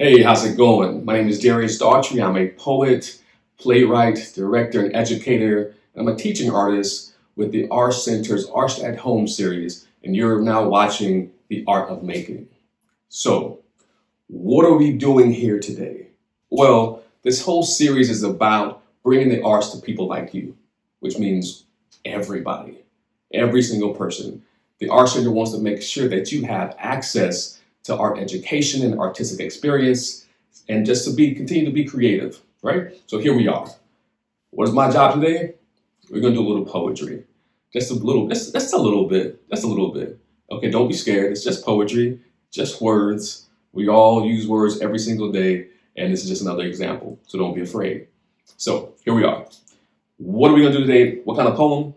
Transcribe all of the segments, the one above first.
Hey, how's it going? My name is Darius Daughtry. I'm a poet, playwright, director, and educator. I'm a teaching artist with the Art Center's Art at Home series, and you're now watching The Art of Making. So, what are we doing here today? Well, this whole series is about bringing the arts to people like you, which means everybody, every single person. The Art Center wants to make sure that you have access to art education and artistic experience, and just to continue to be creative, right? So here we are. What is my job today? We're gonna do a little poetry, just a little, just a little bit, just a little bit. Okay, don't be scared. It's just poetry, just words. We all use words every single day, and this is just another example. So don't be afraid. So here we are. What are we gonna do today? What kind of poem?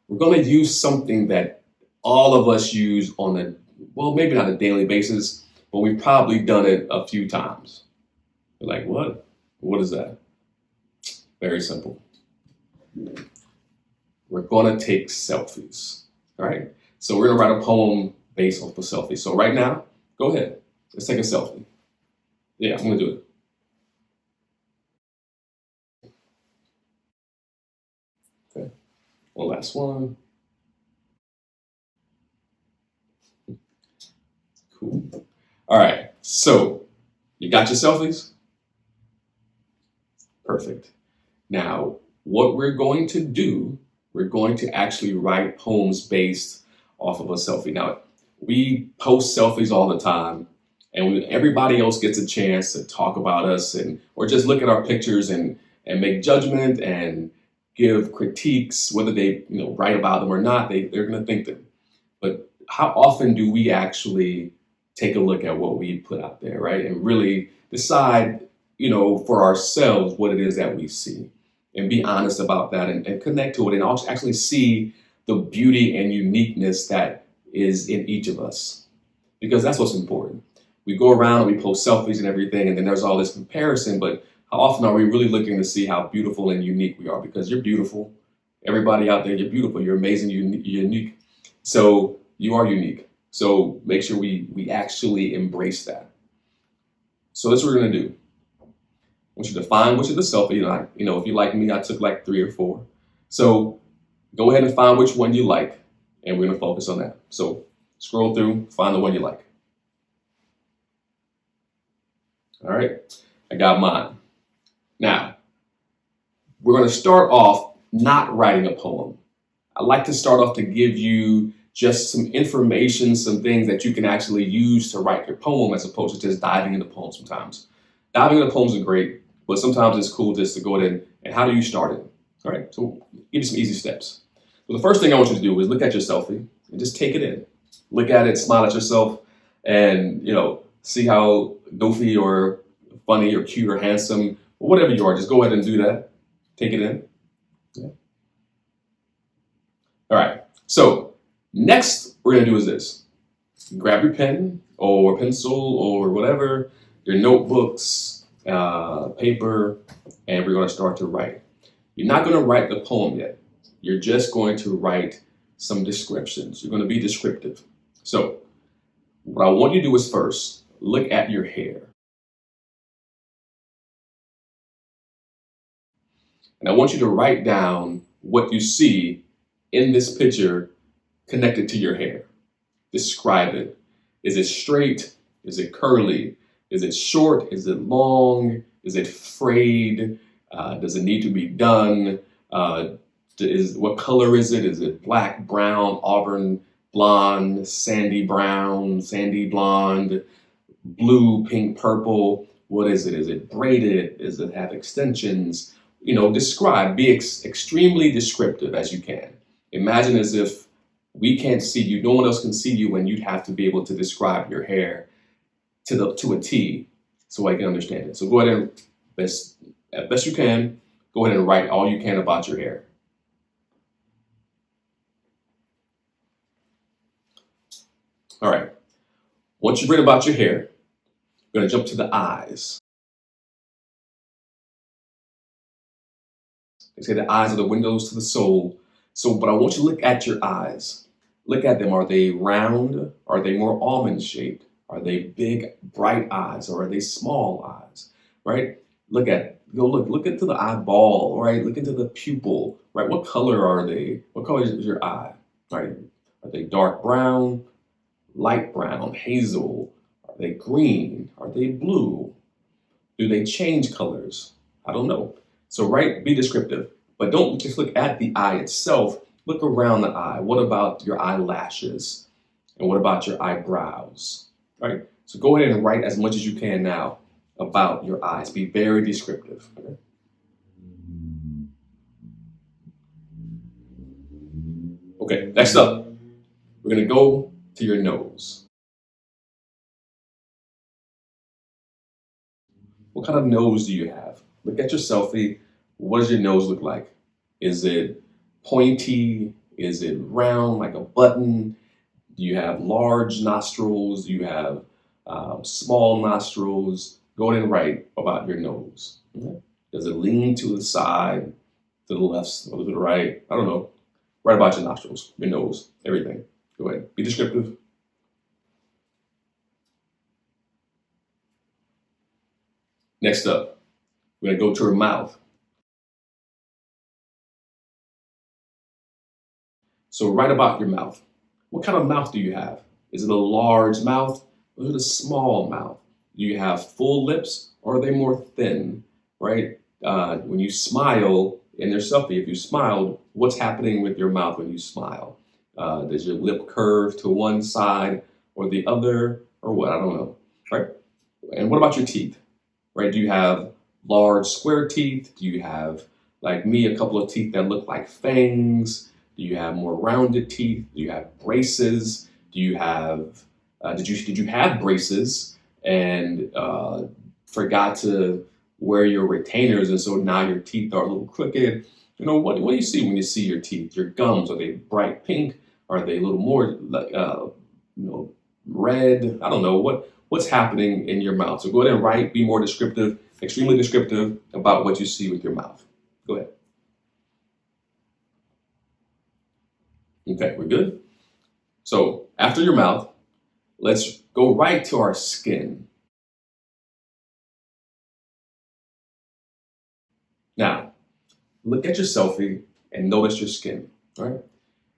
We're gonna use something that all of us use on well, maybe not a daily basis, but we've probably done it a few times. You're like, what? What is that? Very simple. We're gonna take selfies, all right? So we're gonna write a poem based off of selfies. So right now, go ahead, let's take a selfie. Yeah, I'm gonna do it. Okay, one last one. Cool. All right, so you got your selfies? Perfect. Now, what we're going to do, we're going to actually write poems based off of a selfie. Now, we post selfies all the time, and everybody else gets a chance to talk about us or just look at our pictures and make judgment and give critiques, whether they write about them or not. They're going to think them. But how often do we actually take a look at what we put out there, right? And really decide, for ourselves what it is that we see and be honest about that and connect to it and also actually see the beauty and uniqueness that is in each of us. Because that's what's important. We go around and we post selfies and everything, and then there's all this comparison, but how often are we really looking to see how beautiful and unique we are? Because you're beautiful. Everybody out there, you're beautiful. You're amazing, you're unique. So you are unique. So make sure we actually embrace that. So that's what we're gonna do. I want you to find which of the selfie, if you like me, I took like 3 or 4. So go ahead and find which one you like, and we're gonna focus on that. So scroll through, find the one you like. All right, I got mine. Now, we're gonna start off not writing a poem. I like to start off to give you just some information, some things that you can actually use to write your poem as opposed to just diving into poems sometimes. Diving into poems is great, but sometimes it's cool just to go ahead and how do you start it? All right, so give you some easy steps. So the first thing I want you to do is look at your selfie and just take it in. Look at it, smile at yourself, and see how goofy or funny or cute or handsome or whatever you are. Just go ahead and do that. Take it in. Yeah. All right, so next we're gonna do is this. Grab your pen or pencil or whatever, your notebooks, paper, and we're gonna start to write. You're not gonna write the poem yet. You're just going to write some descriptions. You're gonna be descriptive. So what I want you to do is first, look at your hair. And I want you to write down what you see in this picture connected to your hair. Describe it. Is it straight? Is it curly? Is it short? Is it long? Is it frayed? Does it need to be done? What color is it? Is it black, brown, auburn, blonde, sandy brown, sandy blonde, blue, pink, purple? What is it? Is it braided? Does it have extensions? Describe. Be extremely descriptive as you can. Imagine as if we can't see you, no one else can see you, and you'd have to be able to describe your hair to a T so I can understand it. So go ahead and, as best you can, go ahead and write all you can about your hair. All right. Once you've written about your hair, we're going to jump to the eyes. They say the eyes are the windows to the soul. But I want you to look at your eyes. Look at them. Are they round? Are they more almond shaped? Are they big, bright eyes, or are they small eyes? Right? Look into the eyeball, right? Look into the pupil, right? What color are they? What color is your eye? Right? Are they dark brown, light brown, hazel? Are they green? Are they blue? Do they change colors? I don't know. So, right, be descriptive, but don't just look at the eye itself. Look around the eye. What about your eyelashes? And what about your eyebrows? Right? So go ahead and write as much as you can now about your eyes. Be very descriptive. Okay, next up, we're going to go to your nose. What kind of nose do you have? Look at your selfie. What does your nose look like? Is it pointy? Is it round like a button? Do you have large nostrils? Do you have small nostrils? Go ahead and write about your nose. Okay. Does it lean to the side, to the left, or to the right? I don't know. Write about your nostrils, your nose, everything. Go ahead. Be descriptive. Next up, we're going to go to her mouth. So write about your mouth. What kind of mouth do you have? Is it a large mouth or is it a small mouth? Do you have full lips or are they more thin, right? When you smile in your selfie, if you smiled, what's happening with your mouth when you smile? Does your lip curve to one side or the other or what? I don't know, right? And what about your teeth, right? Do you have large square teeth? Do you have, like me, a couple of teeth that look like fangs? Do you have more rounded teeth? Do you have braces? Do you have did you have braces and forgot to wear your retainers, and so now your teeth are a little crooked? You know, what do you see when you see your teeth? Your gums, are they bright pink? Are they a little more red? I don't know what's happening in your mouth. So go ahead and write. Be more descriptive, extremely descriptive about what you see with your mouth. Go ahead. Okay, we're good. So after your mouth, let's go right to our skin. Now, look at your selfie and notice your skin, right?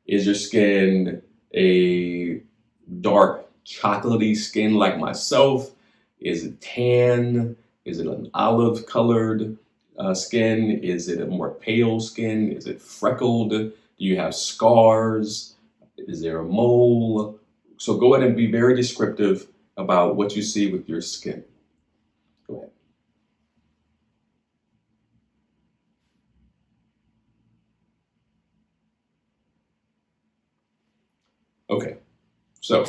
Is your skin a dark chocolatey skin like myself? Is it tan? Is it an olive colored skin? Is it a more pale skin? Is it freckled? Do you have scars? Is there a mole? So go ahead and be very descriptive about what you see with your skin. Go ahead. Okay, so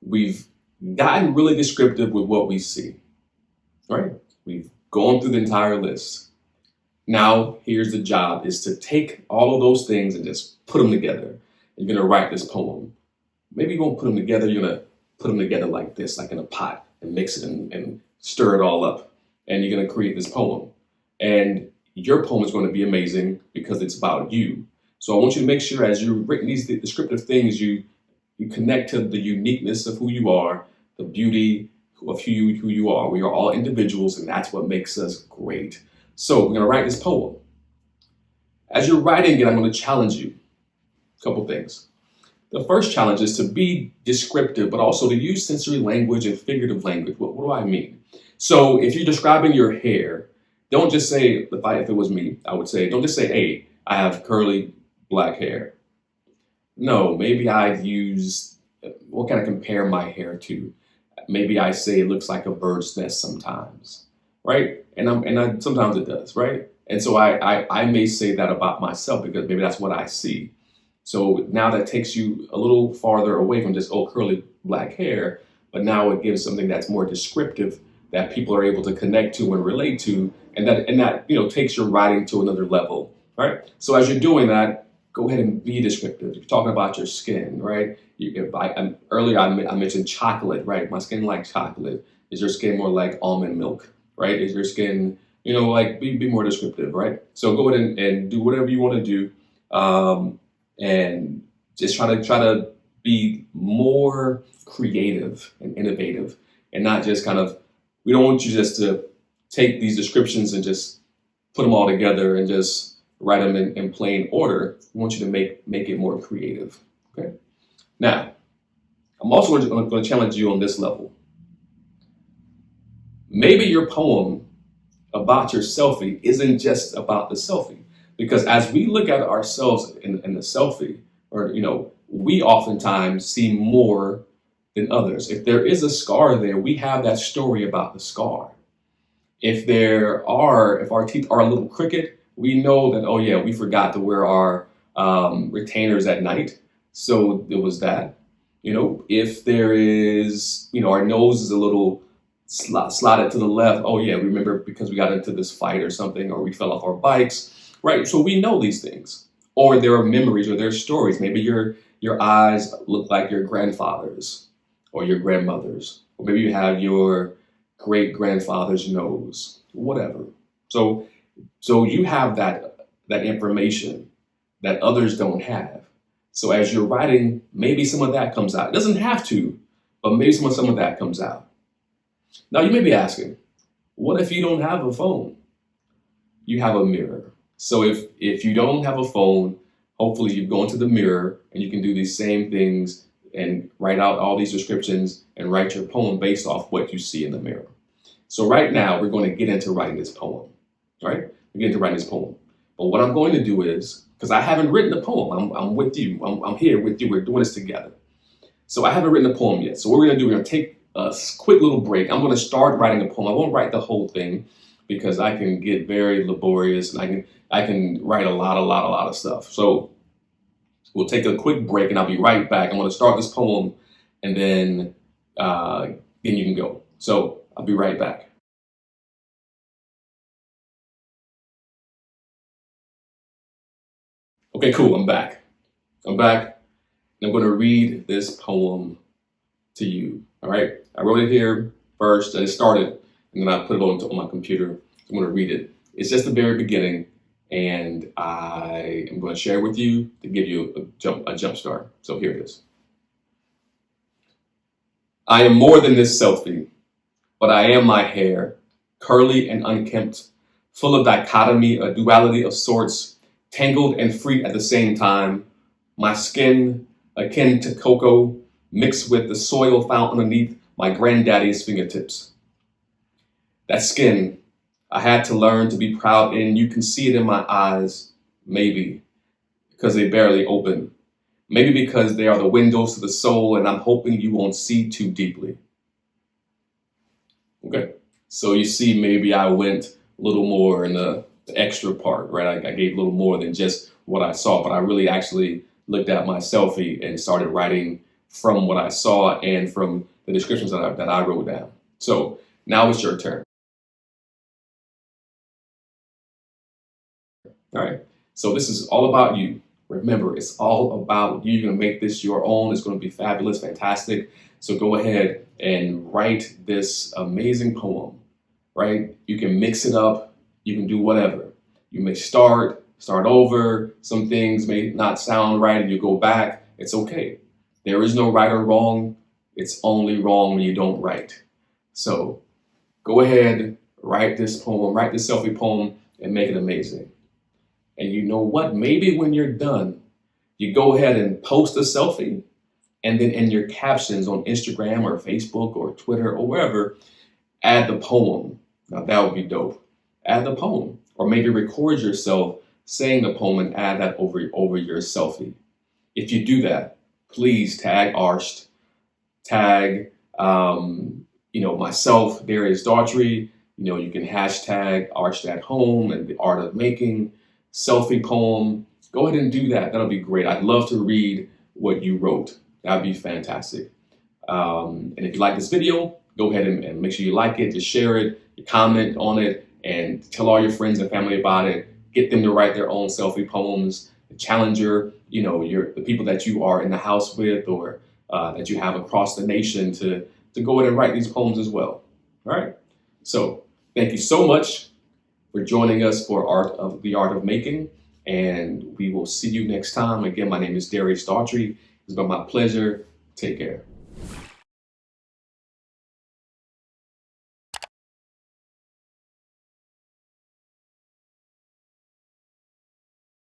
we've gotten really descriptive with what we see, right? We've gone through the entire list. Now, here's the job, is to take all of those things and just put them together. You're going to write this poem. Maybe you won't put them together. You're going to put them together like this, like in a pot, and mix it and stir it all up. And you're going to create this poem. And your poem is going to be amazing because it's about you. So I want you to make sure as you've written these descriptive things, you connect to the uniqueness of who you are, the beauty of who you are. We are all individuals, and that's what makes us great. So we're going to write this poem. As you're writing it, I'm going to challenge you. A couple things. The first challenge is to be descriptive, but also to use sensory language and figurative language. What do I mean? So if you're describing your hair, don't just say, if it was me, I would say, don't just say, hey, I have curly black hair. No, maybe I'd use, what can I compare my hair to? Maybe I say it looks like a bird's nest sometimes, right? And sometimes it does, right? And so I may say that about myself because maybe that's what I see. So now that takes you a little farther away from just, oh, curly black hair, but now it gives something that's more descriptive that people are able to connect to and relate to, and that takes your writing to another level, right? So as you're doing that, go ahead and be descriptive. You're talking about your skin, right? Earlier I mentioned chocolate, right? My skin like chocolate. Is your skin more like almond milk, right? Is your skin, like be more descriptive, right? So go ahead and do whatever you want to do, and just try to be more creative and innovative, and not just we don't want you just to take these descriptions and just put them all together and just write them in plain order. We want you to make it more creative. Okay. Now, I'm also going to challenge you on this level. Maybe your poem about your selfie isn't just about the selfie, because as we look at ourselves in the selfie, or we oftentimes see more than others. If there is a scar there, we have that story about the scar. If our teeth are a little crooked, we know that, oh yeah, we forgot to wear our retainers at night, so it was that. If there is, our nose is a little slotted to the left, oh yeah, remember because we got into this fight or something, or we fell off our bikes, right? So we know these things. Or there are memories, or there are stories. Maybe your eyes look like your grandfather's or your grandmother's, or maybe you have your great grandfather's nose, whatever. So you have that information that others don't have. So as you're writing, maybe some of that comes out. It doesn't have to, but maybe some of that comes out. Now you may be asking, what if you don't have a phone? You have a mirror. So if you don't have a phone, hopefully you go into the mirror and you can do these same things and write out all these descriptions and write your poem based off what you see in the mirror. So right now we're going to get into writing this poem. All right? We're getting to writing this poem. But what I'm going to do is, because I haven't written the poem, I'm with you. I'm here with you. We're doing this together. So I haven't written a poem yet. So what we're going to do, we're going to take a quick little break. I'm going to start writing a poem. I won't write the whole thing because I can get very laborious and I can write a lot of stuff. So we'll take a quick break and I'll be right back. I'm going to start this poem and then you can go. So I'll be right back. Okay, cool. I'm back. And I'm going to read this poem to you. All right. I wrote it here first. I just started and then I put it on my computer. I'm going to read it. It's just the very beginning, and I am going to share it with you to give you a jump start. So here it is. I am more than this selfie, but I am my hair, curly and unkempt, full of dichotomy, a duality of sorts, tangled and free at the same time. My skin, akin to cocoa, mixed with the soil found underneath my granddaddy's fingertips. That skin, I had to learn to be proud in. You can see it in my eyes, maybe, because they barely open. Maybe because they are the windows to the soul, and I'm hoping you won't see too deeply. Okay, so you see, maybe I went a little more in the extra part, right? I gave a little more than just what I saw, but I really actually looked at my selfie and started writing from what I saw and from the descriptions that I wrote down. So now it's your turn. All right. So this is all about you. Remember, it's all about you. You're going to make this your own. It's going to be fabulous, fantastic. So go ahead and write this amazing poem, right? You can mix it up. You can do whatever. You may start over. Some things may not sound right and you go back. It's okay. There is no right or wrong. It's only wrong when you don't write. So go ahead, write this poem, write this selfie poem and make it amazing. And you know what? Maybe when you're done, you go ahead and post a selfie, and then in your captions on Instagram or Facebook or Twitter or wherever, add the poem. Now that would be dope. Add the poem, or maybe record yourself saying the poem and add that over your selfie. If you do that, please tag Arsht, tag myself, Darius Daughtry. You can hashtag Arsht at home and the art of making. Selfie poem, go ahead and do that. That'll be great. I'd love to read what you wrote. That'd be fantastic. And if you like this video, go ahead and make sure you like it, just share it, you comment on it, and tell all your friends and family about it. Get them to write their own selfie poems. Challenge the people that you are in the house with or that you have across the nation to go ahead and write these poems as well. All right. So thank you so much for joining us for the art of making, and we will see you next time. Again, my name is Darius Daughtry. It's been my pleasure. Take care.